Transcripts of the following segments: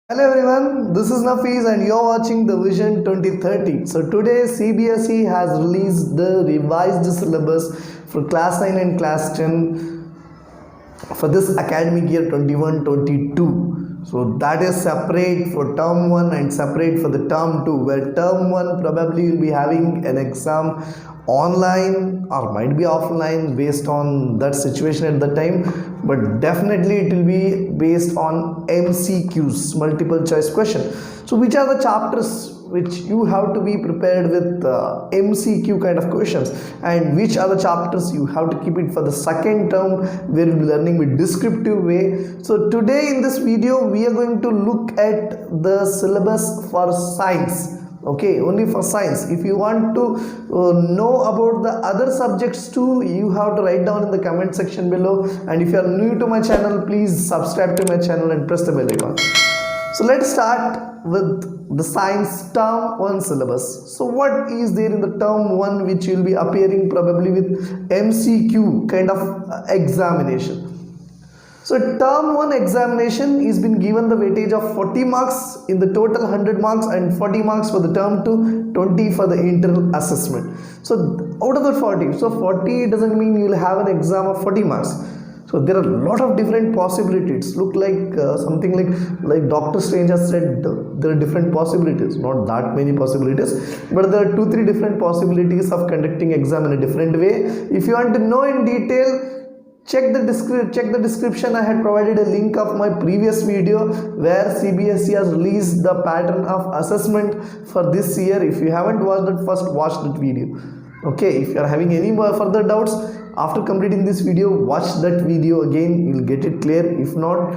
Hello everyone, this is Nafees and you're watching the Vision 2030. So today CBSE has released the revised syllabus for class 9 and class 10 for this academic year 21-22. So that is separate for term 1 and separate for the term 2, where term 1 probably will be having an exam online or might be offline based on that situation at the time, but definitely it will be based on MCQs, multiple choice question. So which are the chapters which you have to be prepared with MCQ kind of questions, and which are the chapters you have to keep it for the second term where you'll be learning with descriptive way. So today in this video we are going to look at the syllabus for science. Okay, only for science. If you want to know about the other subjects too, you have to write down in the comment section below, and if you are new to my channel, please subscribe to my channel and press the bell icon. So let's start with the science term 1 syllabus. So what is there in the term 1 which will be appearing probably with MCQ kind of examination? So term 1 examination is been given the weightage of 40 marks in the total 100 marks and 40 marks for the term 2, 20 for the internal assessment. So out of the 40, so 40 doesn't mean you will have an exam of 40 marks. So there are a lot of different possibilities. Look like something like Dr. Strange has said, there are different possibilities, not that many possibilities, but there are 2-3 different possibilities of conducting exam in a different way. If you want to know in detail, check the description. I had provided a link of my previous video where CBSE has released the pattern of assessment for this year. If you haven't watched it, first watch that video. Okay, if you are having any more further doubts after completing this video, watch that video again, you'll get it clear. If not,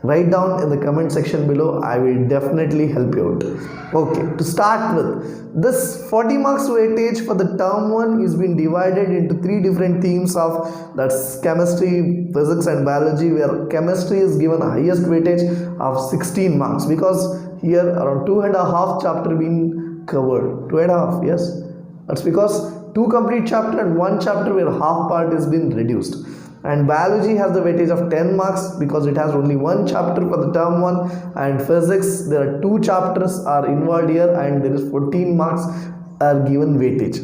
write down in the comment section below, I will definitely help you out. Okay, to start with, this 40 marks weightage for the term 1 is been divided into 3 different themes of, that's chemistry, physics and biology, where chemistry is given highest weightage of 16 marks, because here around 2.5 chapter been covered. 2.5, yes, that's because 2 complete chapter and 1 chapter where half part is been reduced. And biology has the weightage of 10 marks because it has only 1 chapter for the term 1, and physics, there are 2 chapters are involved here and there is 14 marks are given weightage.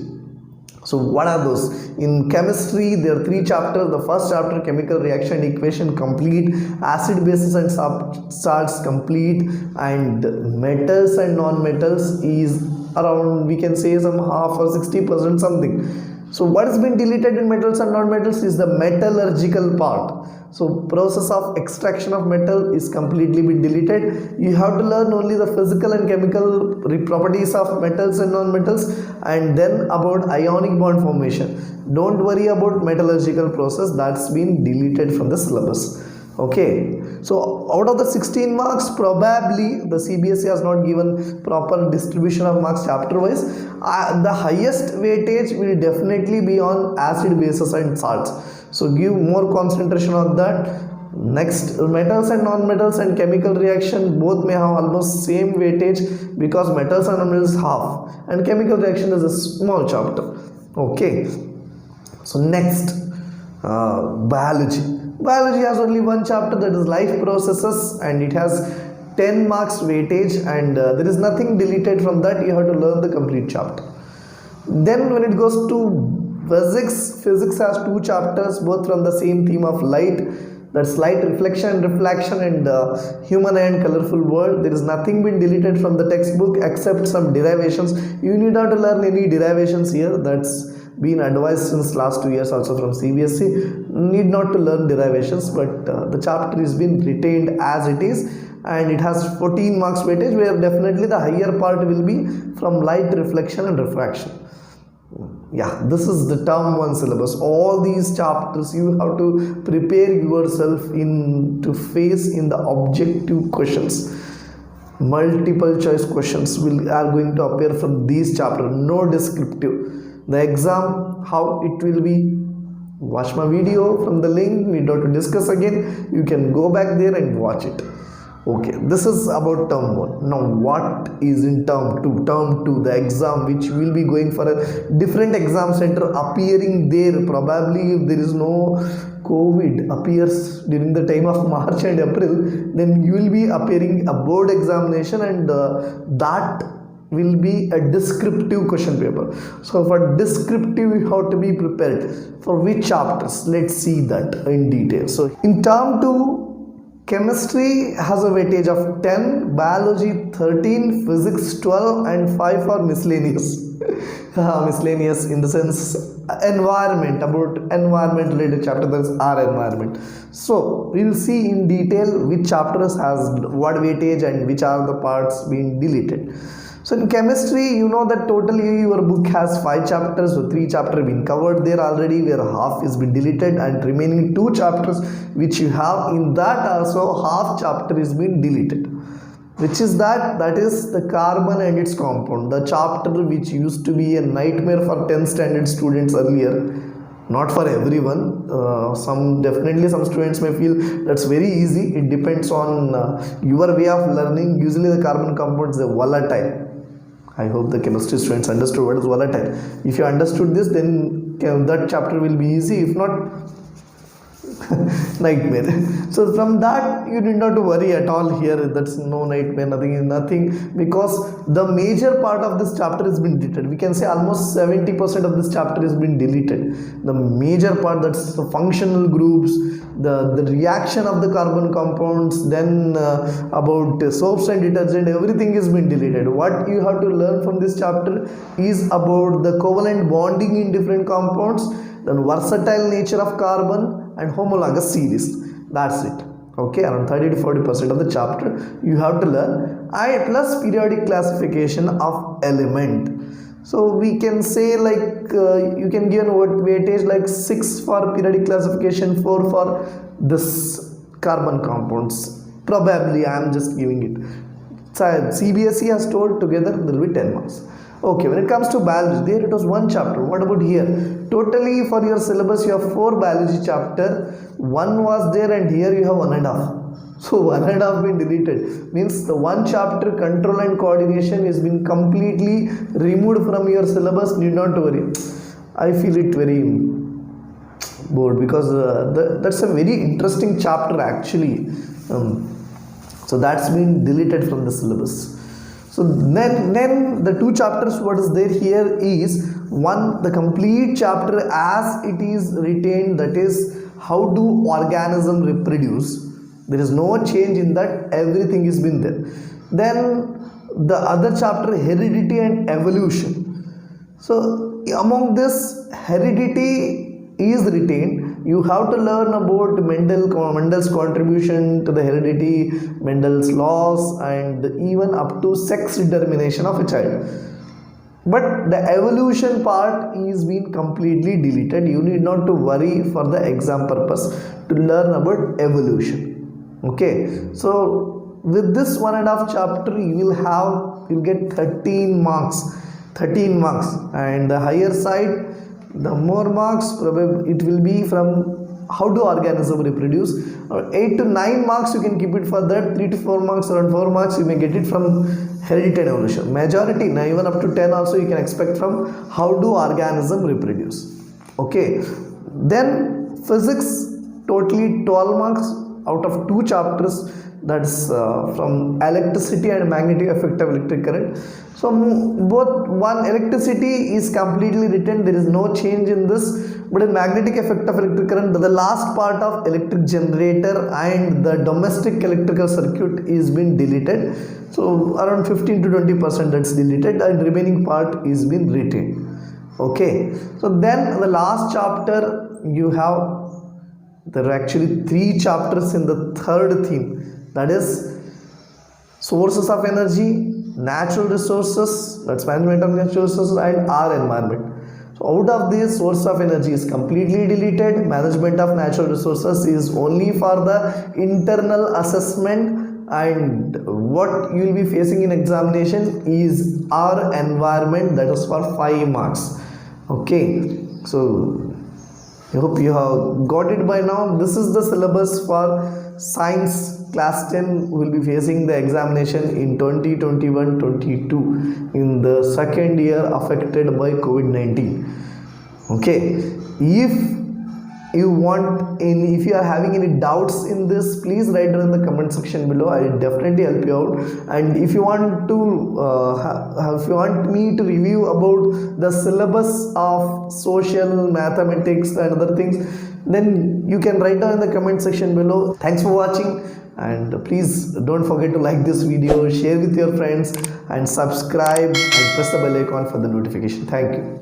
So what are those? In chemistry, there are 3 chapters. The first chapter, chemical reaction equation, complete. Acid, bases and salts, complete. And metals and non-metals is around, we can say, some half or 60% something. So what has been deleted in metals and non-metals is the metallurgical part. So process of extraction of metal is completely been deleted. You have to learn only the physical and chemical properties of metals and non-metals, and then about ionic bond formation. Don't worry about metallurgical process, that's been deleted from the syllabus. Okay, so out of the 16 marks, probably the CBSE has not given proper distribution of marks chapter wise. The highest weightage will definitely be on acid, bases and salts. So give more concentration on that. Next, metals and non-metals and chemical reaction both may have almost same weightage, because metals and non-metals half and chemical reaction is a small chapter. Okay, so next, biology. Biology has only 1 chapter, that is life processes, and it has 10 marks weightage, and there is nothing deleted from that. You have to learn the complete chapter. Then when it goes to physics has 2 chapters, both from the same theme of light, that's light reflection, refraction, and human eye and colorful world. There is nothing been deleted from the textbook except some derivations. You need not to learn any derivations here, that's been advised since last 2 years also from CBSE. Need not to learn derivations, but the chapter is been retained as it is, and it has 14 marks weightage, where definitely the higher part will be from light, reflection and refraction. Yeah, this is the term 1 syllabus. All these chapters you have to prepare yourself in to face in the objective questions. Multiple choice questions are going to appear from these chapters, no descriptive. The exam, how it will be, watch my video from the link. We don't have to discuss again, you can go back there and watch it. Okay, this is about term 1. Now what is in term 2? Term 2, the exam which will be going for a different exam center appearing there. Probably if there is no COVID appears during the time of March and April, then you will be appearing a board examination, and that will be a descriptive question paper. So for descriptive you have to be prepared. For which chapters? Let's see that in detail. So in term 2, chemistry has a weightage of 10, biology 13, physics 12, and 5 for miscellaneous. Miscellaneous in the sense environment, about environment related chapter, that is our environment. So we will see in detail which chapters has what weightage and which are the parts being deleted. So in chemistry, you know that totally your book has 5 chapters, so 3 chapters been covered there already, where half is been deleted, and remaining 2 chapters which you have, in that also half chapter is been deleted. Which is that is the carbon and its compound, the chapter which used to be a nightmare for 10th standard students earlier. Not for everyone. Some students may feel that's very easy. It depends on your way of learning. Usually the carbon compounds are volatile. I hope the chemistry students understood what is volatile. If you understood this, then that chapter will be easy. If not, nightmare. So from that you need not to worry at all here. That's no nightmare, nothing, because the major part of this chapter has been deleted. We can say almost 70% of this chapter has been deleted. The major part, that's the functional groups, the reaction of the carbon compounds, then about soaps and detergent, everything has been deleted. What you have to learn from this chapter is about the covalent bonding in different compounds, then versatile nature of carbon, and homologous series. That's it. Okay, around 30 to 40% of the chapter you have to learn, and plus periodic classification of element. So we can say like you can give a weightage like 6 for periodic classification, 4 for this carbon compounds. Probably I am just giving it. So CBSE has told together there will be 10 marks. Okay, when it comes to biology, there it was 1 chapter. What about here? Totally for your syllabus you have 4 biology chapter. 1 was there, and here you have 1.5. So 1.5 been deleted. Means the 1 chapter, control and coordination, is being completely removed from your syllabus. Need not worry. I feel it very bored, because that's a very interesting chapter actually. So that's been deleted from the syllabus. So then the 2 chapters what is there here is 1, the complete chapter as it is retained, that is how do organisms reproduce. There is no change in that, everything has been there. Then the other chapter, heredity and evolution. So among this, heredity is retained. You have to learn about Mendel's contribution to the heredity, Mendel's laws, and even up to sex determination of a child. But the evolution part is being completely deleted. You need not to worry for the exam purpose to learn about evolution. Okay, so with this 1.5 chapter you'll get 13 marks, and the higher side, the more marks probably it will be from how do organism reproduce. 8 to 9 marks you can keep it for that. 3 to 4 marks, around 4 marks you may get it from heredity and evolution. Majority, now even up to 10 also you can expect from how do organism reproduce. Okay, then physics, totally 12 marks out of 2 chapters, that's from electricity and magnetic effect of electric current. So both, one, electricity is completely written, there is no change in this, but in magnetic effect of electric current, the last part of electric generator and the domestic electrical circuit is been deleted. So around 15 to 20% that's deleted, and remaining part is been retained. Okay, so then the last chapter you have, there are actually 3 chapters in the third theme, that is sources of energy, natural resources, that's management of natural resources, and our environment. So out of this, source of energy is completely deleted, management of natural resources is only for the internal assessment, and what you will be facing in examination is our environment, that is for 5 marks. Okay, so I hope you have got it by now. This is the syllabus for science class 10 who will be facing the examination in 2021-22 in the second year affected by COVID-19. Okay, if you are having any doubts in this, please write down in the comment section below. I will definitely help you out. And if you want me to review about the syllabus of social, mathematics and other things, then you can write down in the comment section below. Thanks for watching, and please don't forget to like this video, share with your friends, and subscribe and press the bell icon for the notification. Thank you.